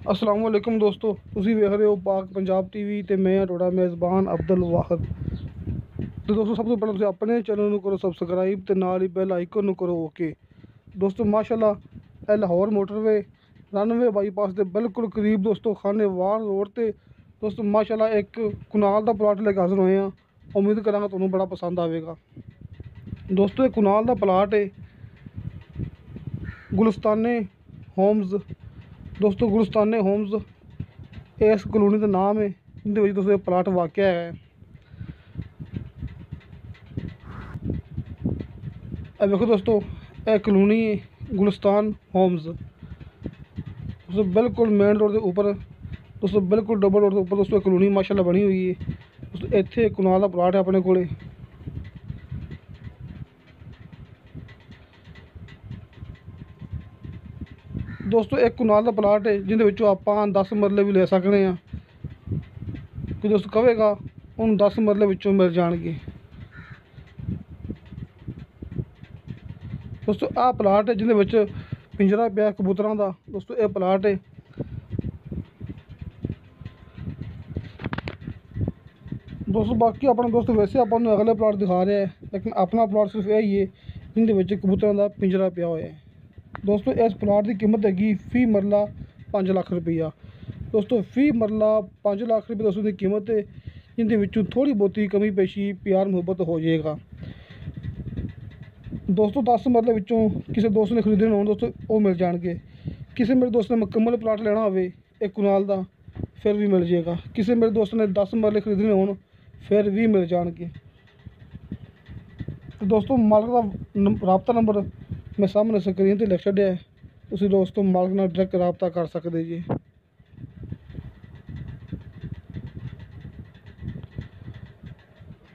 अस्सलाम वालेकुम दोस्तों, ਤੁਸੀਂ ਵੇਖ ਰਹੇ ਹੋ ਪਾਕ ਪੰਜਾਬ ਟੀਵੀ ਤੇ ਮੈਂ ਹਾਂ ਤੁਹਾਡਾ ਮੇਜ਼ਬਾਨ ਅਬਦੁਲ ਵਾਹਿਦ। ਤੇ ਦੋਸਤੋ, ਸਭ ਤੋਂ ਪਹਿਲਾਂ ਤੁਸੀਂ ਆਪਣੇ ਚੈਨਲ ਨੂੰ ਕਰੋ ਸਬਸਕ੍ਰਾਈਬ ਤੇ ਨਾਲ ਹੀ ਬੈਲ ਆਈਕਨ ਨੂੰ ਕਰੋ ਓਕੇ। ਦੋਸਤੋ ਮਾਸ਼ਾਅੱਲਾ, ਇਹ ਲਾਹੌਰ ਮੋਟਰਵੇ ਰਨਵੇ ਬਾਈਪਾਸ ਦੇ ਬਿਲਕੁਲ ਕਰੀਬ ਦੋਸਤੋ ਖਾਨੇਵਾਲ ਰੋਡ ਤੇ ਦੋਸਤੋ ਮਾਸ਼ਾਅੱਲਾ ਇੱਕ ਕੁਨਾਲ ਦਾ ਪਲਾਟ ਲੈ ਕੇ ਹਾਜ਼ਰ ਹੋਏ ਹਾਂ। ਉਮੀਦ ਕਰਾਂਗਾ ਤੁਹਾਨੂੰ ਬੜਾ ਪਸੰਦ ਆਵੇਗਾ। ਦੋਸਤੋ, ਇਹ ਕੁਨਾਲ ਦਾ ਪਲਾਟ ਹੈ ਗੁਲਿਸਤਾਨੇ ਹੋਮਜ਼। दोस्तों गुलिस्ताने होम्स इस कलोनी का नाम है जिंदे विच दोस्तों प्लाट वाक़या है। देखो दोस्तों, यह कलोनी गुलिस्तान होम्स दोस्तों बिल्कुल मेन रोड के ऊपर दोस्तों बिल्कुल डबल रोड के ऊपर दोस्तों कलोनी माशाल्लाह बनी हुई है। दोस्तों इत्थे कुनाल का प्लाट है अपने कोले। दोस्तों एक कुनाल का प्लाट है जिंदे विचों आपां 10 मरले भी ले सकते हैं। कि दोस्त कहेगा उन 10 मरले विचों मिल जाएंगे। दोस्तों आ प्लाट है जिंदे विच पिंजरा पिया कबूतरां दा। दोस्तों यह प्लाट है। दोस्तों बाकी अपना दोस्त वैसे अपन अगले प्लाट दिखा रहे हैं, लेकिन अपना प्लाट सिर्फ यही है जिंदे विच कबूतरां दा पिंजरा पिया होया है। दोस्तों इस प्लाट की कीमत हैगी फी मरला 5 लाख रुपया। दोस्तों फी मरला 5 लाख रुपये दोस्तों की कीमत है, जिंदे विचों थोड़ी बहुती कमी पेशी प्यार मुहब्बत हो जाएगा। दोस्तों 10 मरले विचों किसी दोस्त ने खरीदने हो दोस्तों वो मिल जाएंगे। किसी मेरे दोस्त ने मुकम्मल प्लाट लेना हो एक कुनाल का फिर भी मिल जाएगा। किसी मेरे दोस्त ने 10 मरले खरीदने हो फिर भी मिल जाएंगे। तो दोस्तों मालिक का राबता नंबर मैं सामने स्क्रीन पर लिख छड्या है, तुसीं दोस्तों मालिक नाल डायरैक्ट राबता कर सकते जी।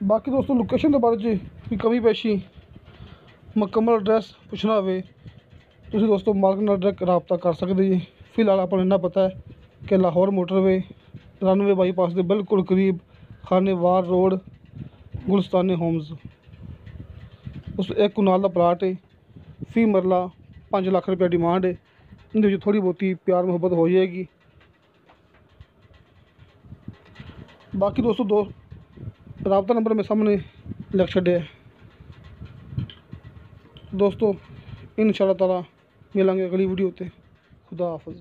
बाकी दोस्तों लोकेशन के बारे च कोई कमी पेशी मुकम्मल एड्रैस पुछना हो तुसीं दोस्तों मालिक नाल डायरैक्ट राबता कर सकते जी। फिलहाल आपको इन्ना पता है कि लाहौर मोटरवे रनवे बाईपास के बिल्कुल करीब खानेवाल रोड गुलिस्ताने होम्स दोस्तों एक कुनाल का प्लाट है। फी मरला 5 लाख रुपया डिमांड है, इनके थोड़ी बहुती प्यार मुहब्बत हो जाएगी। बाकी दोस्तों राबता नंबर में सामने लिख छड्या है। दोस्तों इंशाअल्लाह ताला मिलांगे अगली वीडियो ते। खुदा हाफिज़।